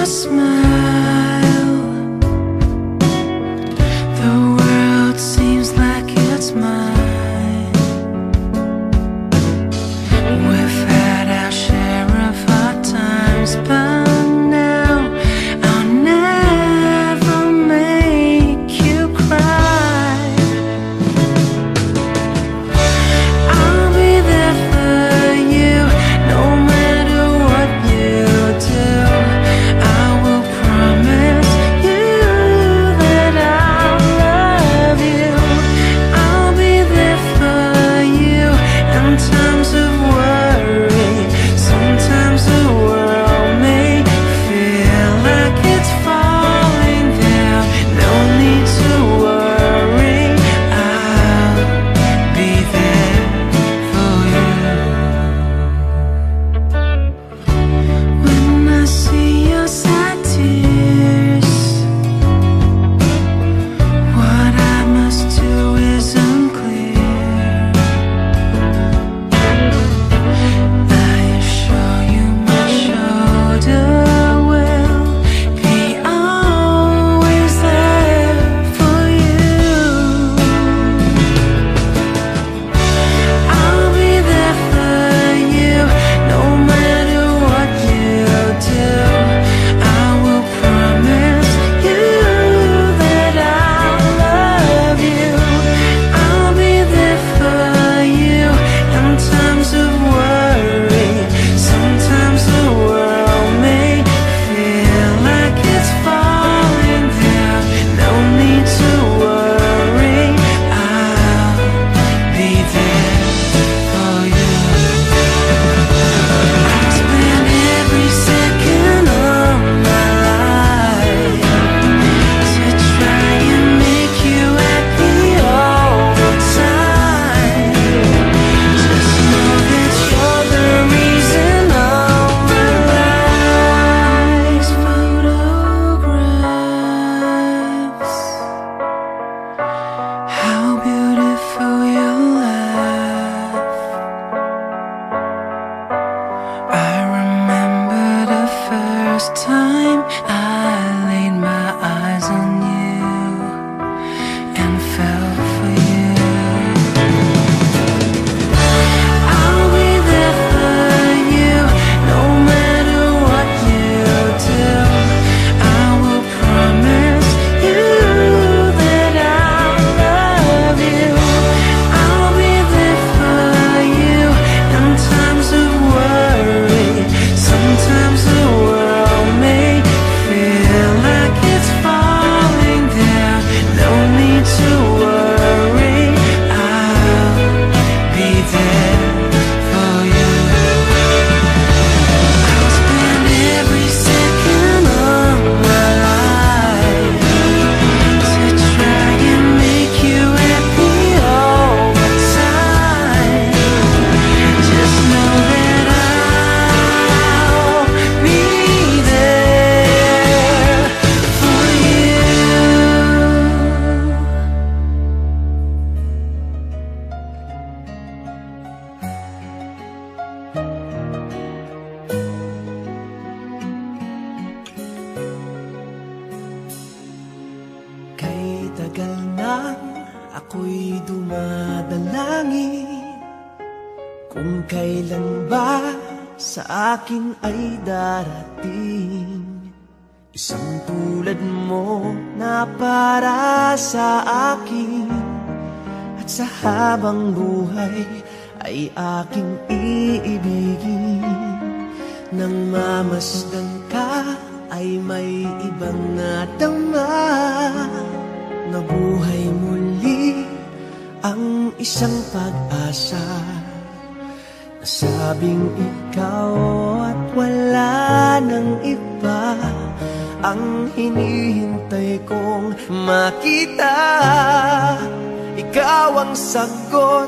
smile, the world seems like it's mine. We've had our share of hard times, but now I'll never make you cry. I'll be there for you no matter what you do. I will promise you that I'll love you. I'll be there for you in times of worry. Sometimes the world may feel like it's falling down. No need to worry, I'll be there for you. When I see your sad tears, what I must do is unclear. I assure you my shoulder will be always there for you. I'll be there for you no matter what you do. I will promise you that I'll love you. I'll be there for you in times of worry. Sometimes the world may feel like it's falling down. No need to worry, I'll be there for you. I've spent every second of my life to try and make you happy all the time. Just know that you're the reason all my life's photographs. How beautiful your laugh. I remember the first time I laid my eyes on you and fell for you. I'll be there for you no matter what you do. I will promise you that I'll love you. I'll be there for you in times of worry. Sometimes the world may feel like it's falling down. No need to worry, I'll be there for you. I'll spend every second of my life to try and make you happy all the time. Just know that I'll be there for you. Kay tagal nang ako'y dumadalangin kung kailan ba sa akin ay darating isang tulad mo na para sa akin, at sa habang buhay ay aking iibigin. Nang mamasdan ka ay may ibang nadama, nabuhay muli ang isang pag-asa. Nasabing ikaw at wala nang iba ang hinihintay kong makita. Ikaw ang sagot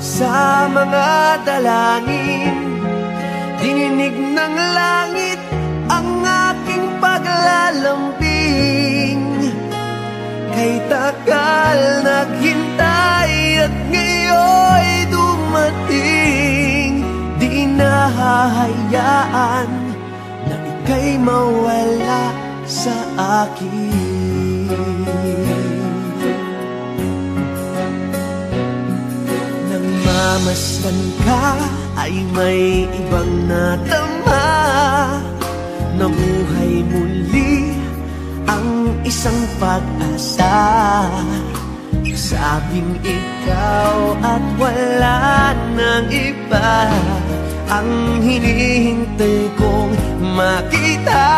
sa mga dalangin, dininig ng langit ang aking paglalambing. Kay tagal naghintay at ngayon'y dumating, di nahahayaan na ikaw ika'y mawala sa akin. Nang mamasdan ka ay may ibang nadama. Nabuhay muli ang isang pag-asa. Sabing ikaw at wala nang iba ang hinihintay kong makita.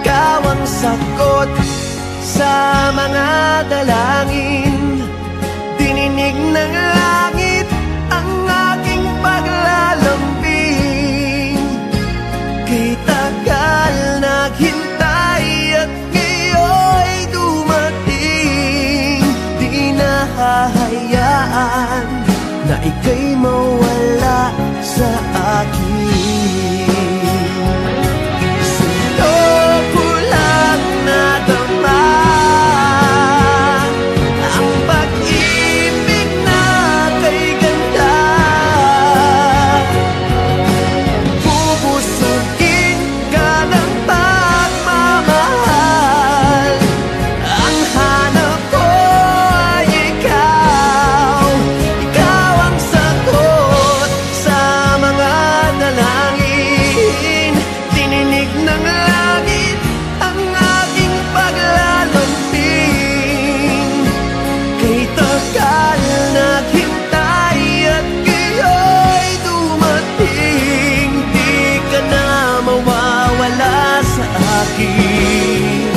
Ikaw ang sagot sa mga dalangin. Dininig ng langit ang aking paglalambing. Kay tagal naghintay at ngayon'y dumating. Di nahahayaan na ika'y mawala sa akin. Sa'yo ko lang nadama ang pag-ibig na kay ganda. Bubusugin ka ng pagmamahal. Ang hanap ko ay ikaw. Ikaw ang sagot sa mga dalangin. Dininig ng langit ang aking paglalambing. Kay tagal naghintay at ngayon'y dumating. Di ka na mawawala sa akin.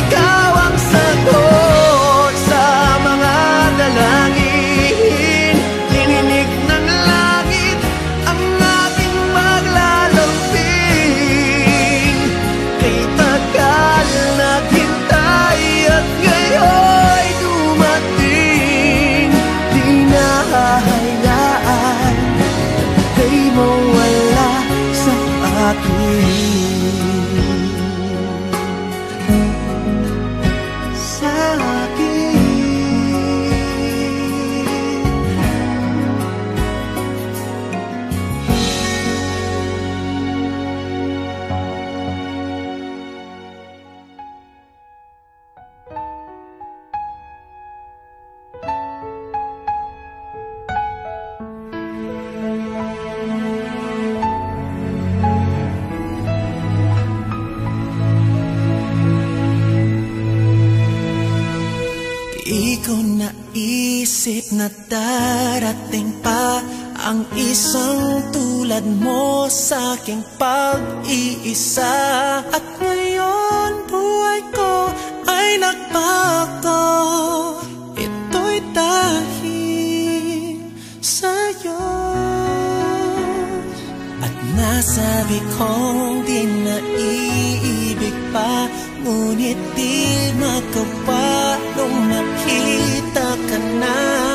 Ikaw ang sagot sa mga dalangin. Dininig ng langit ang aking paglalambing. Kay tagal naghintay at ngayon'y dumating. Di nahahayaan kay mawala sa akin. Sa akin. Di ko naisip na darating pa ang isang tulad mo sa aking pag-iisa. At ngayon buhay ko ay nagbago. Ito'y dahil sa'yo. At nasabi kong di na iibig pa, ngunit di magawa nung makita ka na.